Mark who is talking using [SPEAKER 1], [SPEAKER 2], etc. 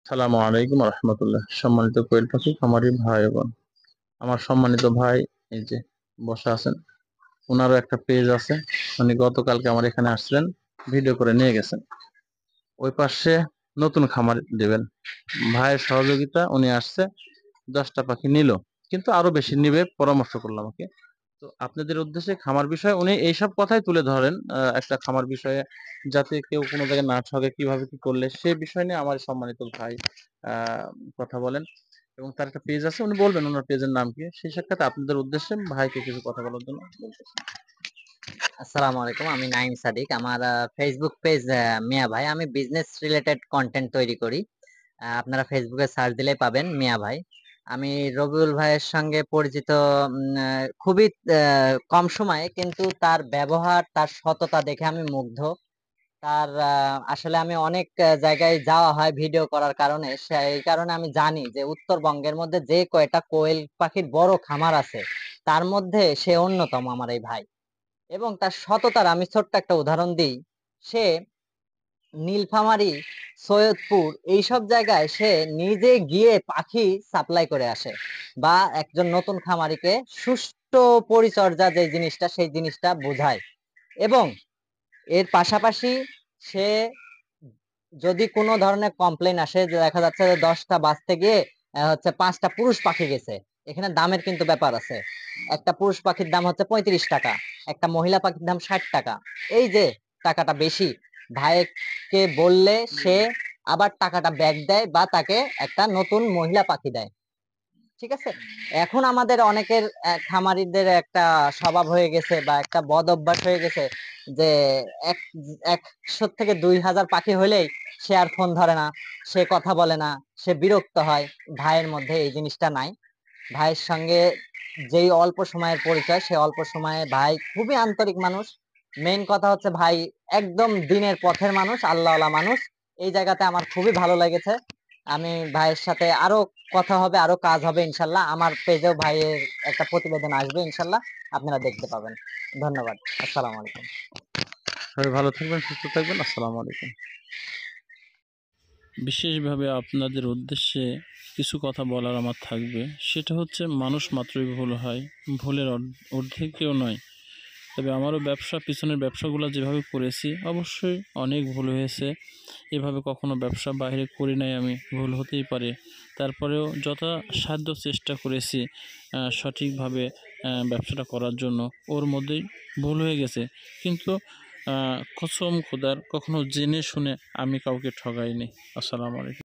[SPEAKER 1] সালামু আলাইকুম রহমতুল্লাহ। সম্মানিত কোয়েল পাখি খামারি ভাই বোন, আমার সম্মানিত ভাই এই যে বসে আছেন, ওনারও একটা পেজ আছে। উনি গতকালকে আমার এখানে আসছিলেন, ভিডিও করে নিয়ে গেছেন। ওই পাশে নতুন খামার দেবেন, ভাইয়ের সহযোগিতা উনি আসছে, 10টা পাখি নিল, কিন্তু আরো বেশি নিবে পরামর্শ করলাম ওকে। তো আপনাদের উদ্দেশ্যে খামার বিষয়ে উনি এইসব কথাই তুলে ধরেন, একটা খামার বিষয়ে, যাতে কেউ কোনো জায়গায় না ঠকে, কিভাবে কি করলে সে বিষয় নিয়ে আমার সম্মানিত ভাই আহ কথা বলেন। এবং তার একটা পেজ আছে, উনি বলবেন ওনার পেজের নাম কি। সেই সাক্ষাৎ আপনাদের উদ্দেশ্যে ভাইকে কিছু কথা বলার জন্য বলতেছি।
[SPEAKER 2] আসসালামু আলাইকুম। আমি নাইম সাদিক। আমার ফেসবুক পেজ মিয়া ভাই। আমি বিজনেস রিলেটেড কন্টেন্ট তৈরি করি। আপনারা ফেসবুকে সার্চ দিলেই পাবেন মিয়া ভাই। আমি রবিউল ভাইয়ের সঙ্গে পরিচিত খুবই কম সময়ে, কিন্তু তার ব্যবহার, তার সততা দেখে আমি মুগ্ধ। তার আসলে আমি অনেক জায়গায় যাওয়া হয় ভিডিও করার কারণে। সেই কারণে আমি জানি যে উত্তরবঙ্গের মধ্যে যে কয়টা কোয়েল পাখির বড় খামার আছে, তার মধ্যে সে অন্যতম আমার এই ভাই। এবং তার সততার আমি ছোট্ট একটা উদাহরণ দিই। সে নীলফামারী, সৈয়দপুর এইসব জায়গায় সে নিজে গিয়ে পাখি সাপ্লাই করে আসে, বা একজন নতুন খামারিকে সুষ্ঠু পরিচর্যা যে জিনিসটা, সেই জিনিসটা বোঝায়। এবং এর পাশাপাশি সে যদি কোনো ধরনের কমপ্লেইন আসে, যে দেখা যাচ্ছে যে 10টা বাজতে গিয়ে হচ্ছে 5টা পুরুষ পাখি গেছে, এখানে দামের কিন্তু ব্যাপার আছে। একটা পুরুষ পাখির দাম হচ্ছে 35 টাকা, একটা মহিলা পাখির দাম 60 টাকা। এই যে টাকাটা বেশি, ভাইকে বললে সে আবার টাকাটা ব্যাক দেয়, বা তাকে একটা নতুন মহিলা পাখি দেয়। ঠিক আছে? এখন আমাদের অনেকের খামারিদের একটা স্বভাব হয়ে গেছে, বা একটা বদ অভ্যাস হয়ে গেছে, যে এক ১০০ থেকে ২,০০০ পাখি হইলেই সে আর ফোন ধরে না, সে কথা বলে না, সে বিরক্ত হয়। ভাইয়ের মধ্যে এই জিনিসটা নাই। ভাইয়ের সঙ্গে যেই অল্প সময়ের পরিচয়, সে অল্প সময়ে ভাই খুবই আন্তরিক মানুষ। মেইন কথা হচ্ছে ভাই একদম দিনের পথের মানুষ, আল্লাহওয়ালা মানুষ। এই জায়গাতে আমার খুবই ভালো লেগেছে। আমি ভাইয়ের সাথে আরো কথা হবে, আরো কাজ হবে ইনশাল্লাহ। আমার পেজেও ভাইয়ের একটা প্রতিবেদন আসবে ইনশাল্লাহ, আপনারা দেখতে পাবেন। ধন্যবাদ। আসসালামু আলাইকুম।
[SPEAKER 1] সবাই ভালো থাকবেন, সুস্থ থাকবেন। আসসালামু আলাইকুম।
[SPEAKER 3] বিশেষভাবে আপনাদের উদ্দেশ্যে কিছু কথা বলার আমার থাকবে। সেটা হচ্ছে, মানুষ মাত্রই ভুল হয়, ভুলের ঊর্ধ্বে কেউ নয়। তবে আমারও পিছনের ব্যবসাগুলো যেভাবে করেছি, অবশ্যই অনেক ভুল হয়েছে। এভাবে কখনো ব্যবসা বাইরে করি নাই আমি, ভুল হতেই পারে। তারপরেও যথাসাধ্য চেষ্টা করেছি সঠিকভাবে ব্যবসাটা করার জন্য। ওর মধ্যেই ভুল হয়ে গেছে, কিন্তু কসম খোদার, কখনো জেনে শুনে আমি কাউকে ঠগাইনি। আসসালামু আলাইকুম।